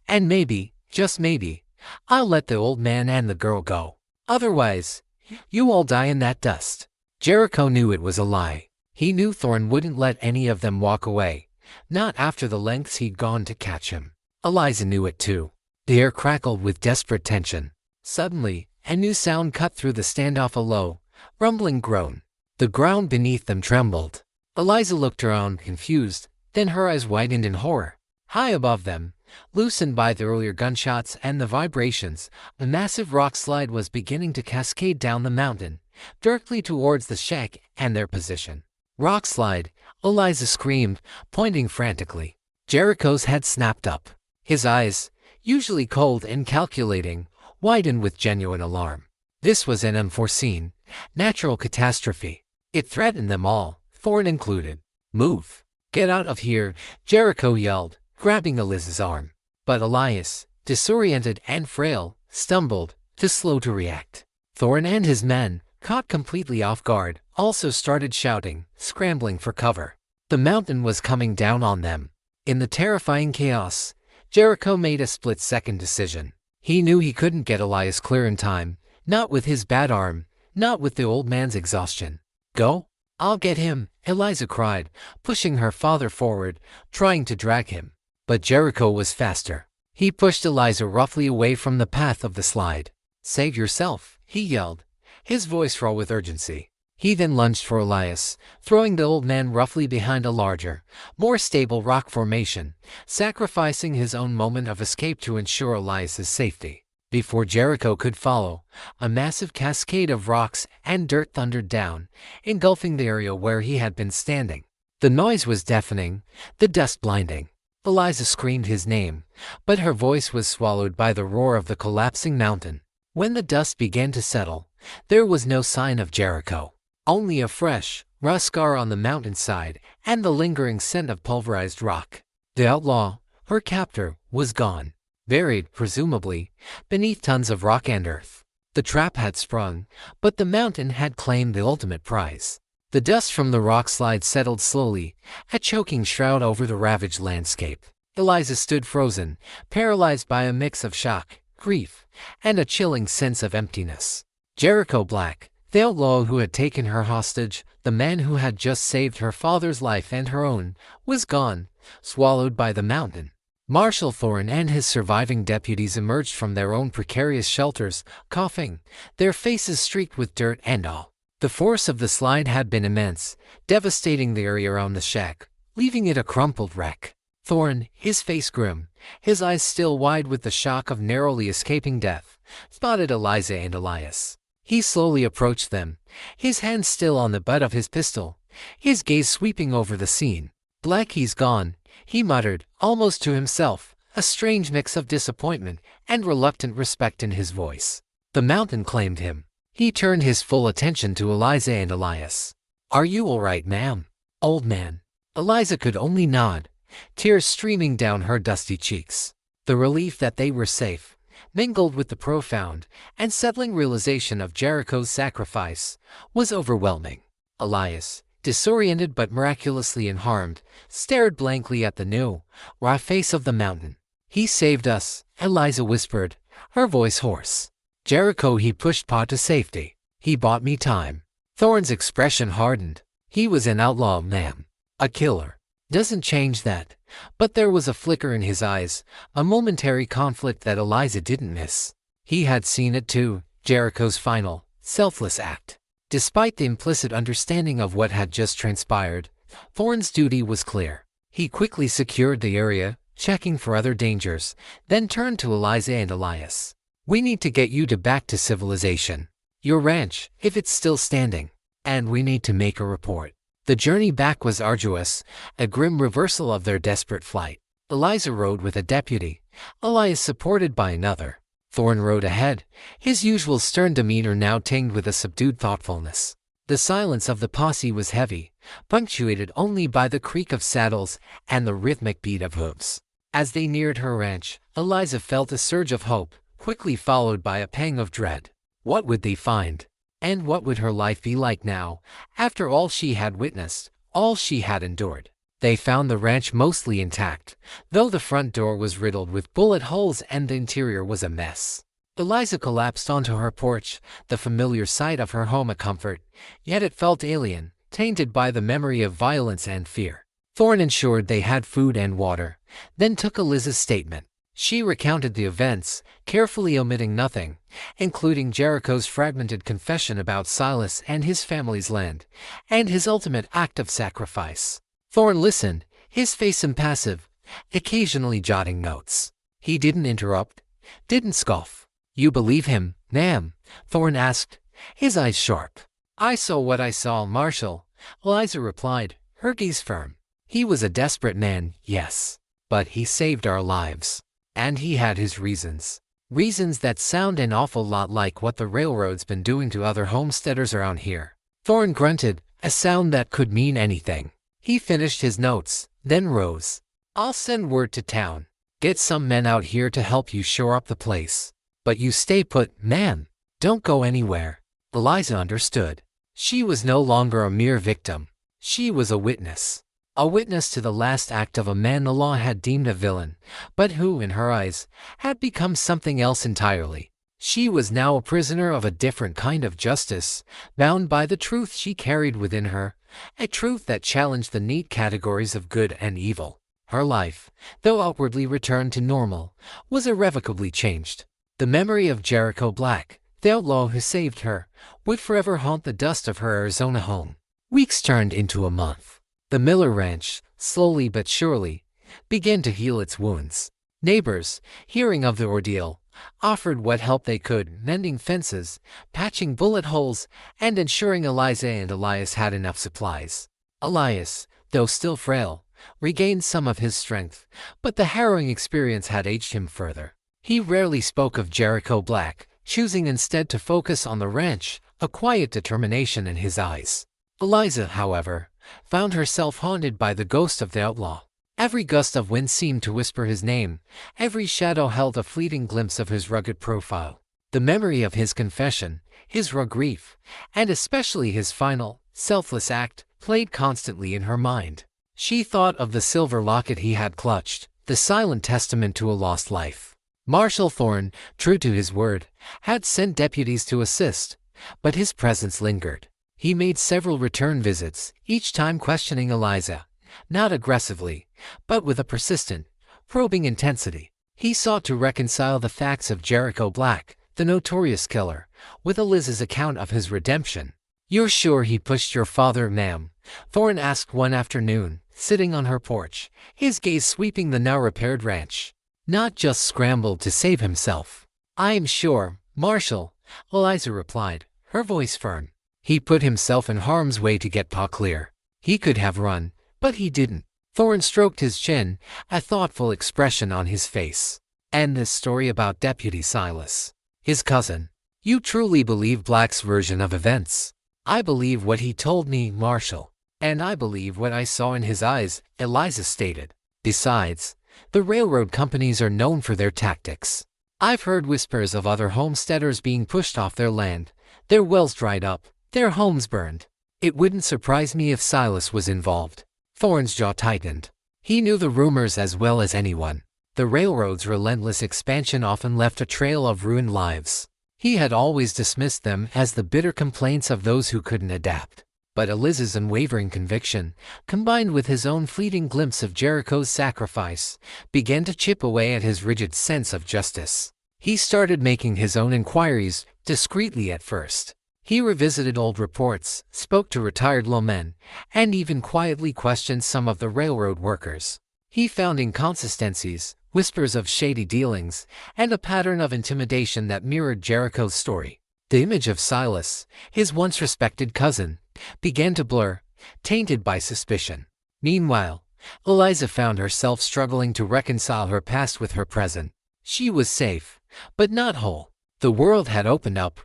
and maybe, just maybe, I'll let the old man and the girl go. Otherwise, you all die in that dust." Jericho knew it was a lie. He knew Thorne wouldn't let any of them walk away, not after the lengths he'd gone to catch him. Eliza knew it too. The air crackled with desperate tension. Suddenly, a new sound cut through the standoff, a low, rumbling groan. The ground beneath them trembled. Eliza looked around, confused, then her eyes widened in horror. High above them, loosened by the earlier gunshots and the vibrations, a massive rock slide was beginning to cascade down the mountain, directly towards the shack and their position. "Rock slide," Eliza screamed, pointing frantically. Jericho's head snapped up. His eyes, usually cold and calculating, widened with genuine alarm. This was an unforeseen, natural catastrophe. It threatened them all, Thorne included. "Move! Get out of here!" Jericho yelled, grabbing Eliza's arm. But Elias, disoriented and frail, stumbled, too slow to react. Thorne and his men, caught completely off guard, also started shouting, scrambling for cover. The mountain was coming down on them. In the terrifying chaos, Jericho made a split-second decision. He knew he couldn't get Elias clear in time, not with his bad arm, not with the old man's exhaustion. "Go? I'll get him," Eliza cried, pushing her father forward, trying to drag him. But Jericho was faster. He pushed Eliza roughly away from the path of the slide. "Save yourself," he yelled, his voice raw with urgency. He then lunged for Elias, throwing the old man roughly behind a larger, more stable rock formation, sacrificing his own moment of escape to ensure Elias's safety. Before Jericho could follow, a massive cascade of rocks and dirt thundered down, engulfing the area where he had been standing. The noise was deafening, the dust blinding. Eliza screamed his name, but her voice was swallowed by the roar of the collapsing mountain. When the dust began to settle, there was no sign of Jericho. Only a fresh, raw scar on the mountainside and the lingering scent of pulverized rock. The outlaw, her captor, was gone. Buried, presumably, beneath tons of rock and earth. The trap had sprung, but the mountain had claimed the ultimate prize. The dust from the rock slide settled slowly, a choking shroud over the ravaged landscape. Eliza stood frozen, paralyzed by a mix of shock, grief, and a chilling sense of emptiness. Jericho Black, the outlaw who had taken her hostage, the man who had just saved her father's life and her own, was gone, swallowed by the mountain. Marshal Thorne and his surviving deputies emerged from their own precarious shelters, coughing, their faces streaked with dirt and awe. The force of the slide had been immense, devastating the area around the shack, leaving it a crumpled wreck. Thorne, his face grim, his eyes still wide with the shock of narrowly escaping death, spotted Eliza and Elias. He slowly approached them, his hand still on the butt of his pistol, his gaze sweeping over the scene. "Black, he's gone," he muttered, almost to himself, a strange mix of disappointment and reluctant respect in his voice. The mountain claimed him. He turned his full attention to Eliza and Elias. "Are you all right, ma'am?" "Old man." Eliza could only nod, tears streaming down her dusty cheeks. The relief that they were safe, mingled with the profound and settling realization of Jericho's sacrifice, was overwhelming. Elias, disoriented but miraculously unharmed, stared blankly at the new, raw face of the mountain. "He saved us," Eliza whispered, her voice hoarse. Jericho he pushed Pa to safety. He bought me time. Thorne's expression hardened. He was an outlaw, ma'am. A killer. Doesn't change that. But there was a flicker in his eyes, a momentary conflict that Eliza didn't miss. He had seen it too, Jericho's final, selfless act. Despite the implicit understanding of what had just transpired, Thorne's duty was clear. He quickly secured the area, checking for other dangers, then turned to Eliza and Elias. "We need to get you back to civilization. Your ranch, if it's still standing. And we need to make a report." The journey back was arduous, a grim reversal of their desperate flight. Eliza rode with a deputy, Elias supported by another. Thorne rode ahead, his usual stern demeanor now tinged with a subdued thoughtfulness. The silence of the posse was heavy, punctuated only by the creak of saddles and the rhythmic beat of hooves. As they neared her ranch, Eliza felt a surge of hope, quickly followed by a pang of dread. What would they find? And what would her life be like now, after all she had witnessed, all she had endured? They found the ranch mostly intact, though the front door was riddled with bullet holes and the interior was a mess. Eliza collapsed onto her porch, the familiar sight of her home a comfort, yet it felt alien, tainted by the memory of violence and fear. Thorne ensured they had food and water, then took Eliza's statement. She recounted the events, carefully omitting nothing, including Jericho's fragmented confession about Silas and his family's land, and his ultimate act of sacrifice. Thorne listened, his face impassive, occasionally jotting notes. He didn't interrupt, didn't scoff. "You believe him, ma'am?" Thorne asked, his eyes sharp. "I saw what I saw, Marshal," Eliza replied, her gaze firm. "He was a desperate man, yes. But he saved our lives. And he had his reasons. Reasons that sound an awful lot like what the railroad's been doing to other homesteaders around here." Thorne grunted, a sound that could mean anything. He finished his notes, then rose. "I'll send word to town. Get some men out here to help you shore up the place. But you stay put, ma'am. Don't go anywhere." Eliza understood. She was no longer a mere victim. She was a witness. A witness to the last act of a man the law had deemed a villain, but who, in her eyes, had become something else entirely. She was now a prisoner of a different kind of justice, bound by the truth she carried within her, a truth that challenged the neat categories of good and evil. Her life, though outwardly returned to normal, was irrevocably changed. The memory of Jericho Black, the outlaw who saved her, would forever haunt the dust of her Arizona home. Weeks turned into a month. The Miller Ranch, slowly but surely, began to heal its wounds. Neighbors, hearing of the ordeal, offered what help they could, mending fences, patching bullet holes, and ensuring Eliza and Elias had enough supplies. Elias, though still frail, regained some of his strength, but the harrowing experience had aged him further. He rarely spoke of Jericho Black, choosing instead to focus on the ranch, a quiet determination in his eyes. Eliza, however, found herself haunted by the ghost of the outlaw. Every gust of wind seemed to whisper his name, every shadow held a fleeting glimpse of his rugged profile. The memory of his confession, his raw grief, and especially his final, selfless act, played constantly in her mind. She thought of the silver locket he had clutched, the silent testament to a lost life. Marshal Thorne, true to his word, had sent deputies to assist, but his presence lingered. He made several return visits, each time questioning Eliza, not aggressively, but with a persistent, probing intensity. He sought to reconcile the facts of Jericho Black, the notorious killer, with Eliza's account of his redemption. "You're sure he pushed your father, ma'am?" Thorne asked one afternoon, sitting on her porch, his gaze sweeping the now-repaired ranch. "Not just scrambled to save himself." "I am sure, Marshal," Eliza replied, her voice firm. "He put himself in harm's way to get Pa clear. He could have run, but he didn't." Thorne stroked his chin, a thoughtful expression on his face. "And this story about Deputy Silas, his cousin. You truly believe Black's version of events?" "I believe what he told me, Marshal. And I believe what I saw in his eyes," Eliza stated. "Besides, the railroad companies are known for their tactics. I've heard whispers of other homesteaders being pushed off their land, their wells dried up, their homes burned. It wouldn't surprise me if Silas was involved." Thorne's jaw tightened. He knew the rumors as well as anyone. The railroad's relentless expansion often left a trail of ruined lives. He had always dismissed them as the bitter complaints of those who couldn't adapt. But Eliz's unwavering conviction, combined with his own fleeting glimpse of Jericho's sacrifice, began to chip away at his rigid sense of justice. He started making his own inquiries, discreetly at first. He revisited old reports, spoke to retired lawmen, and even quietly questioned some of the railroad workers. He found inconsistencies, whispers of shady dealings, and a pattern of intimidation that mirrored Jericho's story. The image of Silas, his once respected cousin, began to blur, tainted by suspicion. Meanwhile, Eliza found herself struggling to reconcile her past with her present. She was safe, but not whole. The world had opened up,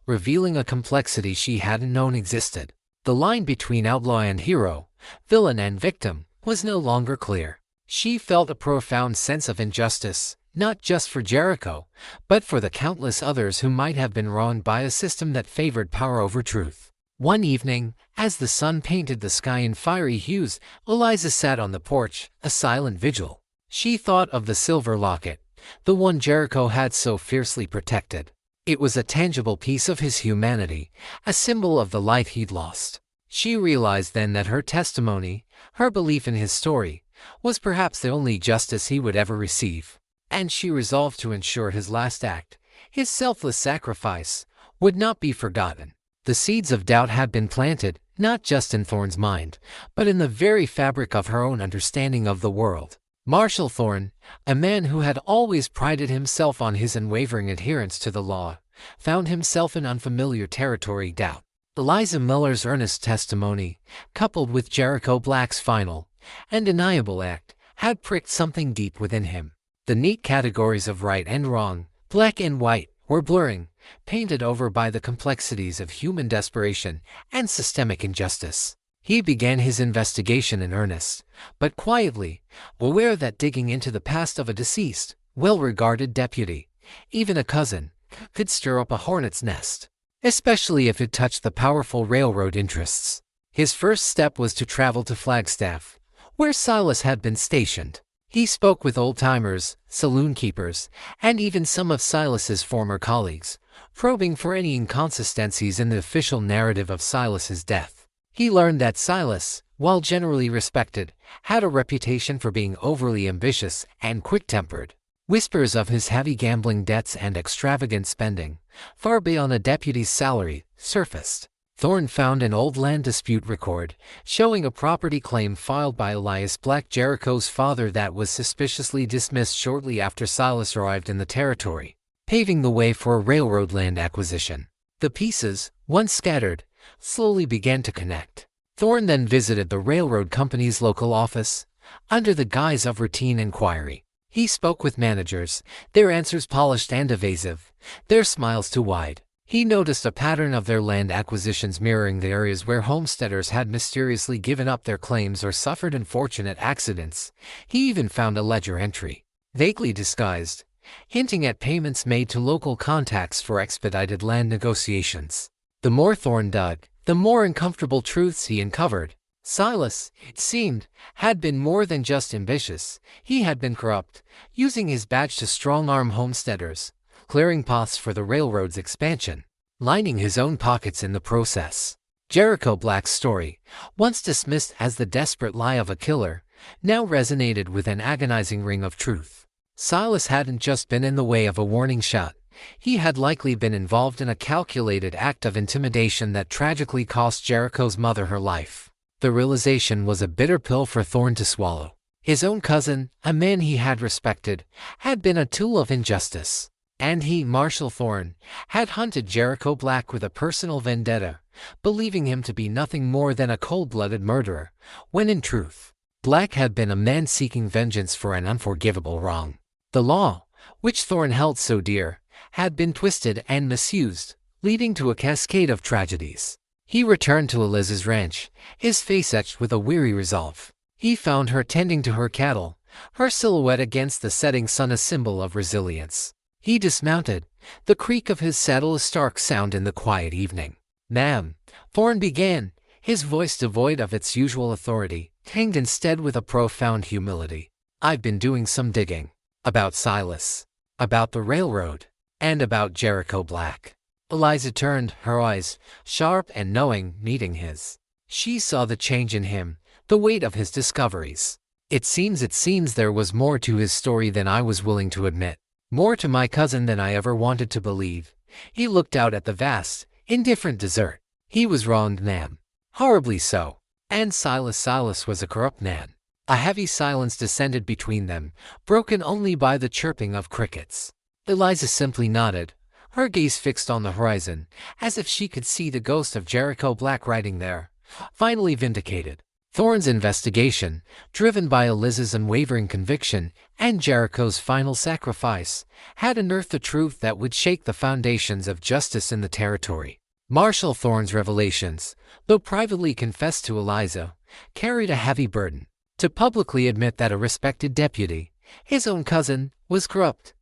revealing a complexity she hadn't known existed. The line between outlaw and hero, villain and victim, was no longer clear. She felt a profound sense of injustice, not just for Jericho, but for the countless others who might have been wronged by a system that favored power over truth. One evening, as the sun painted the sky in fiery hues, Eliza sat on the porch, a silent vigil. She thought of the silver locket, the one Jericho had so fiercely protected. It was a tangible piece of his humanity, a symbol of the life he'd lost. She realized then that her testimony, her belief in his story, was perhaps the only justice he would ever receive. And she resolved to ensure his last act, his selfless sacrifice, would not be forgotten. The seeds of doubt had been planted, not just in Thorne's mind, but in the very fabric of her own understanding of the world. Marshall Thorne, a man who had always prided himself on his unwavering adherence to the law, found himself in unfamiliar territory. Doubt. Eliza Miller's earnest testimony, coupled with Jericho Black's final, undeniable act, had pricked something deep within him. The neat categories of right and wrong, black and white, were blurring, painted over by the complexities of human desperation and systemic injustice. He began his investigation in earnest, but quietly, aware that digging into the past of a deceased, well-regarded deputy, even a cousin, could stir up a hornet's nest, especially if it touched the powerful railroad interests. His first step was to travel to Flagstaff, where Silas had been stationed. He spoke with old-timers, saloon keepers, and even some of Silas's former colleagues, probing for any inconsistencies in the official narrative of Silas's death. He learned that Silas, while generally respected, had a reputation for being overly ambitious and quick-tempered. Whispers of his heavy gambling debts and extravagant spending, far beyond a deputy's salary, surfaced. Thorne found an old land dispute record, showing a property claim filed by Elias Black, Jericho's father, that was suspiciously dismissed shortly after Silas arrived in the territory, paving the way for a railroad land acquisition. The pieces, once scattered, slowly began to connect. Thorne then visited the railroad company's local office, under the guise of routine inquiry. He spoke with managers, their answers polished and evasive, their smiles too wide. He noticed a pattern of their land acquisitions mirroring the areas where homesteaders had mysteriously given up their claims or suffered unfortunate accidents. He even found a ledger entry, vaguely disguised, hinting at payments made to local contacts for expedited land negotiations. The more Thorne dug, the more uncomfortable truths he uncovered. Silas, it seemed, had been more than just ambitious. He had been corrupt, using his badge to strong-arm homesteaders, clearing paths for the railroad's expansion, lining his own pockets in the process. Jericho Black's story, once dismissed as the desperate lie of a killer, now resonated with an agonizing ring of truth. Silas hadn't just been in the way of a warning shot. He had likely been involved in a calculated act of intimidation that tragically cost Jericho's mother her life. The realization was a bitter pill for Thorne to swallow. His own cousin, a man he had respected, had been a tool of injustice. And he, Marshall Thorne, had hunted Jericho Black with a personal vendetta, believing him to be nothing more than a cold-blooded murderer, when in truth, Black had been a man seeking vengeance for an unforgivable wrong. The law, which Thorne held so dear, had been twisted and misused, leading to a cascade of tragedies. He returned to Eliz's ranch, his face etched with a weary resolve. He found her tending to her cattle, her silhouette against the setting sun a symbol of resilience. He dismounted, the creak of his saddle a stark sound in the quiet evening. "Ma'am," Thorne began, his voice devoid of its usual authority, tinged instead with a profound humility. "I've been doing some digging. About Silas. About the railroad. And about Jericho Black. Eliza turned, her eyes, sharp and knowing, meeting his. She saw the change in him, the weight of his discoveries. It seems there was more to his story than I was willing to admit. More to my cousin than I ever wanted to believe. He looked out at the vast, indifferent desert. He was wronged, ma'am. Horribly so. And Silas was a corrupt man. A heavy silence descended between them, broken only by the chirping of crickets. Eliza simply nodded, her gaze fixed on the horizon, as if she could see the ghost of Jericho Black riding there. Finally vindicated. Thorne's investigation, driven by Eliza's unwavering conviction and Jericho's final sacrifice, had unearthed a truth that would shake the foundations of justice in the territory. Marshal Thorne's revelations, though privately confessed to Eliza, carried a heavy burden. To publicly admit that a respected deputy, his own cousin, was corrupt,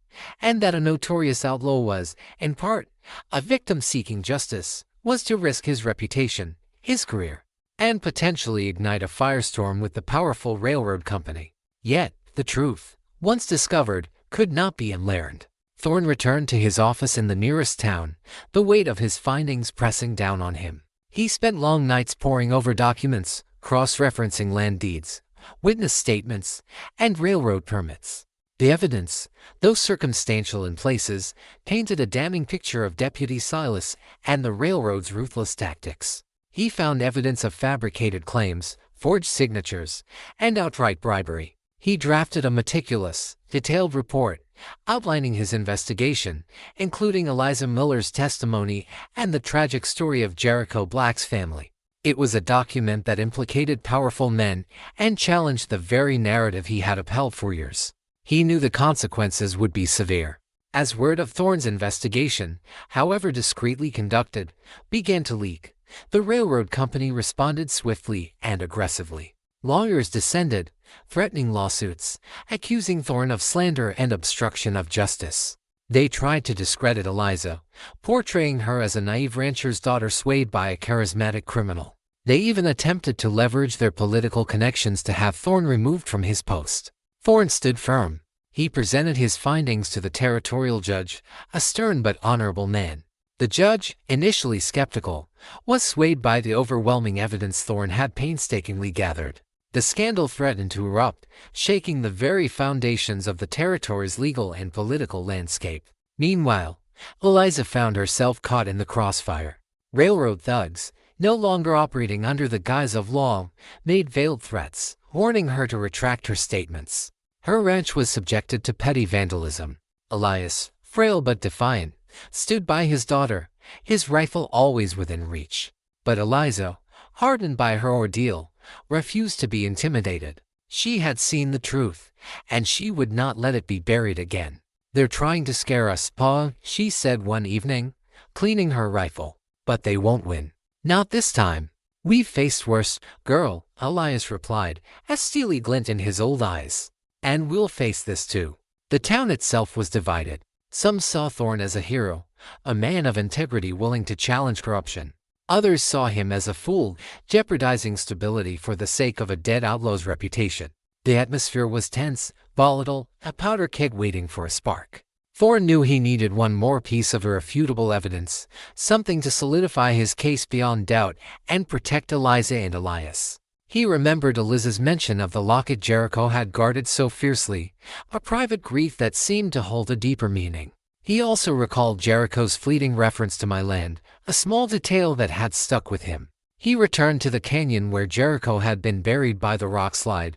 and that a notorious outlaw was, in part, a victim seeking justice, was to risk his reputation, his career, and potentially ignite a firestorm with the powerful railroad company. Yet, the truth, once discovered, could not be unlearned. Thorne returned to his office in the nearest town, the weight of his findings pressing down on him. He spent long nights poring over documents, cross-referencing land deeds, witness statements, and railroad permits. The evidence, though circumstantial in places, painted a damning picture of Deputy Silas and the railroad's ruthless tactics. He found evidence of fabricated claims, forged signatures, and outright bribery. He drafted a meticulous, detailed report, outlining his investigation, including Eliza Miller's testimony and the tragic story of Jericho Black's family. It was a document that implicated powerful men and challenged the very narrative he had upheld for years. He knew the consequences would be severe. As word of Thorne's investigation, however discreetly conducted, began to leak, the railroad company responded swiftly and aggressively. Lawyers descended, threatening lawsuits, accusing Thorne of slander and obstruction of justice. They tried to discredit Eliza, portraying her as a naive rancher's daughter swayed by a charismatic criminal. They even attempted to leverage their political connections to have Thorne removed from his post. Thorne stood firm. He presented his findings to the territorial judge, a stern but honorable man. The judge, initially skeptical, was swayed by the overwhelming evidence Thorne had painstakingly gathered. The scandal threatened to erupt, shaking the very foundations of the territory's legal and political landscape. Meanwhile, Eliza found herself caught in the crossfire. Railroad thugs, no longer operating under the guise of law, made veiled threats, warning her to retract her statements. Her ranch was subjected to petty vandalism. Elias, frail but defiant, stood by his daughter, his rifle always within reach. But Eliza, hardened by her ordeal, refused to be intimidated. She had seen the truth, and she would not let it be buried again. "They're trying to scare us, Pa," she said one evening, cleaning her rifle. "But they won't win. Not this time. We've faced worse, girl," Elias replied, a steely glint in his old eyes. "And we'll face this too." The town itself was divided. Some saw Thorne as a hero, a man of integrity willing to challenge corruption. Others saw him as a fool, jeopardizing stability for the sake of a dead outlaw's reputation. The atmosphere was tense, volatile, a powder keg waiting for a spark. Thorne knew he needed one more piece of irrefutable evidence, something to solidify his case beyond doubt and protect Eliza and Elias. He remembered Eliza's mention of the locket Jericho had guarded so fiercely, a private grief that seemed to hold a deeper meaning. He also recalled Jericho's fleeting reference to my land, a small detail that had stuck with him. He returned to the canyon where Jericho had been buried by the rock slide,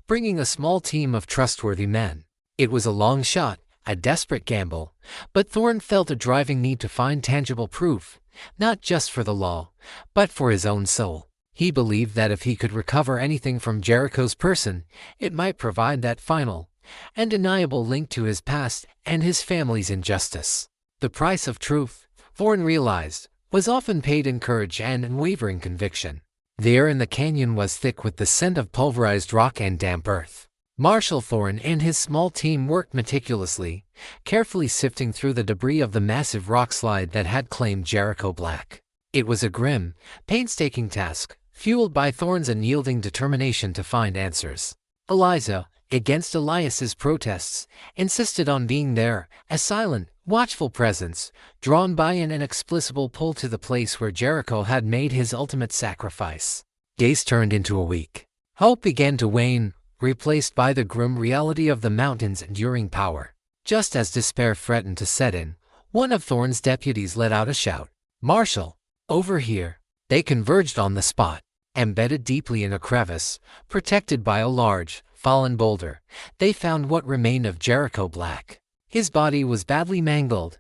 bringing a small team of trustworthy men. It was a long shot, a desperate gamble, but Thorne felt a driving need to find tangible proof, not just for the law, but for his own soul. He believed that if he could recover anything from Jericho's person, it might provide that final, undeniable link to his past and his family's injustice. The price of truth, Thorne realized, was often paid in courage and unwavering conviction. The air in the canyon was thick with the scent of pulverized rock and damp earth. Marshal Thorne and his small team worked meticulously, carefully sifting through the debris of the massive rock slide that had claimed Jericho Black. It was a grim, painstaking task, fueled by Thorne's unyielding determination to find answers. Eliza, against Elias's protests, insisted on being there, a silent, watchful presence, drawn by an inexplicable pull to the place where Jericho had made his ultimate sacrifice. Days turned into a week. Hope began to wane, replaced by the grim reality of the mountain's enduring power. Just as despair threatened to set in, one of Thorne's deputies let out a shout. "Marshal! Over here!" They converged on the spot. Embedded deeply in a crevice, protected by a large, fallen boulder, they found what remained of Jericho Black. His body was badly mangled,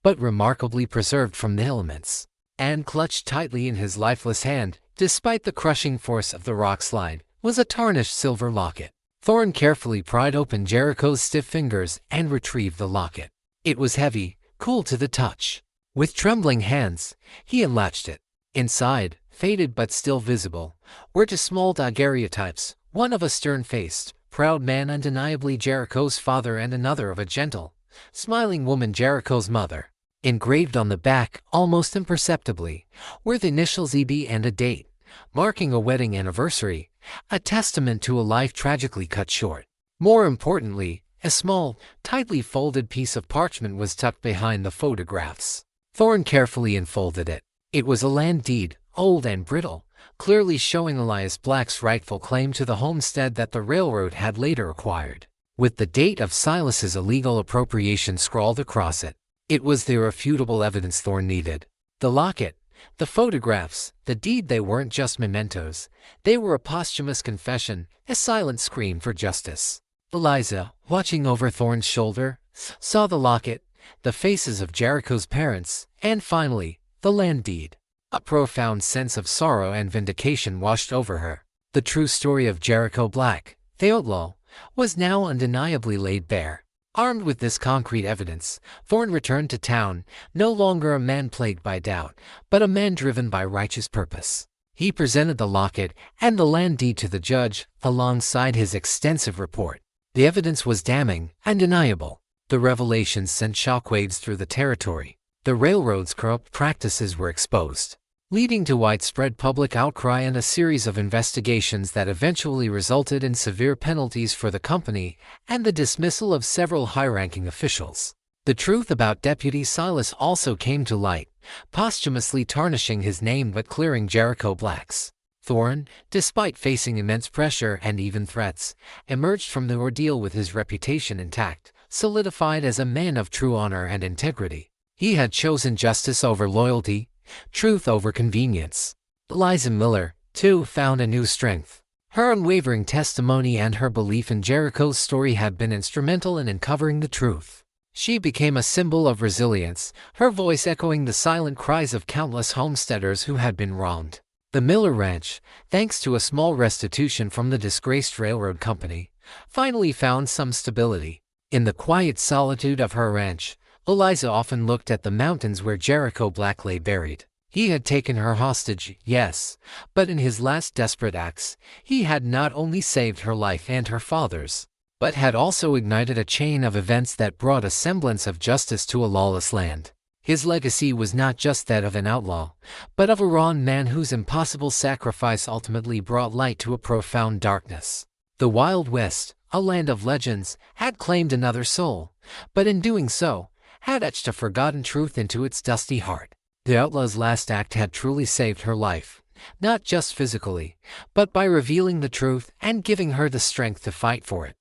but remarkably preserved from the elements, and clutched tightly in his lifeless hand, despite the crushing force of the rock slide, was a tarnished silver locket. Thorne carefully pried open Jericho's stiff fingers and retrieved the locket. It was heavy, cool to the touch. With trembling hands, he unlatched it. Inside, faded but still visible, were two small daguerreotypes, one of a stern-faced, proud man, undeniably Jericho's father, and another of a gentle, smiling woman, Jericho's mother. Engraved on the back, almost imperceptibly, were the initials EB and a date, marking a wedding anniversary, a testament to a life tragically cut short. More importantly, a small, tightly folded piece of parchment was tucked behind the photographs. Thorne carefully unfolded it. It was a land deed, old and brittle, clearly showing Elias Black's rightful claim to the homestead that the railroad had later acquired, with the date of Silas's illegal appropriation scrawled across it. It was the irrefutable evidence Thorne needed. The locket, the photographs, the deed, they weren't just mementos. They were a posthumous confession, a silent scream for justice. Eliza, watching over Thorne's shoulder, saw the locket, the faces of Jericho's parents, and finally, the land deed. A profound sense of sorrow and vindication washed over her. The true story of Jericho Black, the outlaw, was now undeniably laid bare. Armed with this concrete evidence, Thorne returned to town, no longer a man plagued by doubt, but a man driven by righteous purpose. He presented the locket and the land deed to the judge, alongside his extensive report. The evidence was damning, undeniable. The revelations sent shockwaves through the territory. The railroad's corrupt practices were exposed, leading to widespread public outcry and a series of investigations that eventually resulted in severe penalties for the company and the dismissal of several high-ranking officials. The truth about Deputy Silas also came to light, posthumously tarnishing his name but clearing Jericho Black's. Thorne, despite facing immense pressure and even threats, emerged from the ordeal with his reputation intact, solidified as a man of true honor and integrity. He had chosen justice over loyalty, truth over convenience. Eliza Miller, too, found a new strength. Her unwavering testimony and her belief in Jericho's story had been instrumental in uncovering the truth. She became a symbol of resilience, her voice echoing the silent cries of countless homesteaders who had been wronged. The Miller Ranch, thanks to a small restitution from the disgraced railroad company, finally found some stability. In the quiet solitude of her ranch, Eliza often looked at the mountains where Jericho Black lay buried. He had taken her hostage, yes, but in his last desperate acts, he had not only saved her life and her father's, but had also ignited a chain of events that brought a semblance of justice to a lawless land. His legacy was not just that of an outlaw, but of a raw man whose impossible sacrifice ultimately brought light to a profound darkness. The Wild West, a land of legends, had claimed another soul, but in doing so, had etched a forgotten truth into its dusty heart. The outlaw's last act had truly saved her life, not just physically, but by revealing the truth and giving her the strength to fight for it.